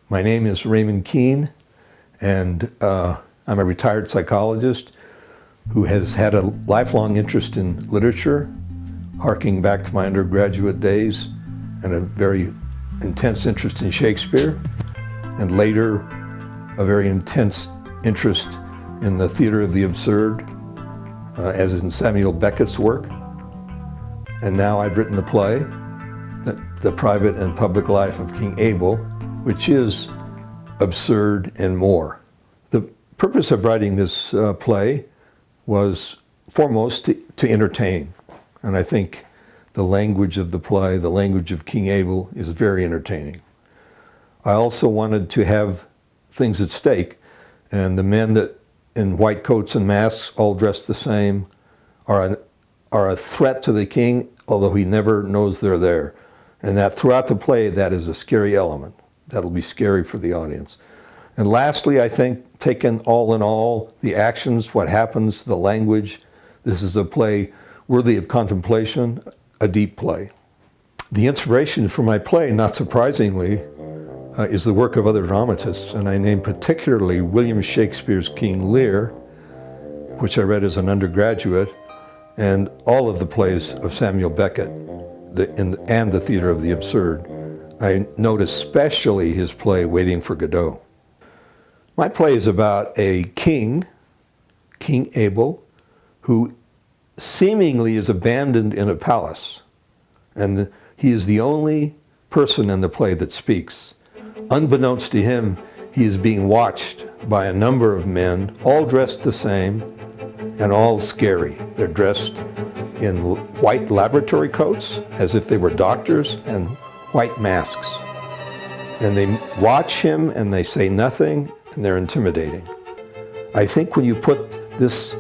My name is Raymond and I'm a retired psychologist who has had a lifelong interest in literature, harking back to my undergraduate days, and a very intense interest in Shakespeare, and later a very intense interest in the theater of the absurd, as in Samuel Beckett's work. And now I've written the play, The Private and Public Life of King Abel, which is absurd and more. The purpose of writing this play was foremost to entertain. And I think the language of the play, the language of King Abel, is very entertaining. I also wanted to have things at stake, and the men that in white coats and masks, all dressed the same, are a threat to the king, although he never knows they're there. And that throughout the play, that is a scary element. That'll be scary for the audience. And lastly, I think, taken all in all, the actions, what happens, the language, this is a play worthy of contemplation, a deep play. The inspiration for my play, not surprisingly, is the work of other dramatists, and I name particularly William Shakespeare's King Lear, which I read as an undergraduate, and all of the plays of Samuel Beckett and the theater of the absurd. I note especially his play, Waiting for Godot. My play is about a king, King Abel, who seemingly is abandoned in a palace. And he is the only person in the play that speaks. Unbeknownst to him, he is being watched by a number of men, all dressed the same and all scary. They're dressed in white laboratory coats, as if they were doctors, and white masks. And they watch him and they say nothing, and they're intimidating. I think when you put this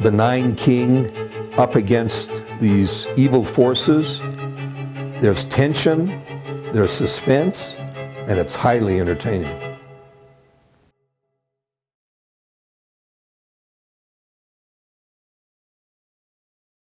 benign king up against these evil forces, there's tension, there's suspense, and it's highly entertaining.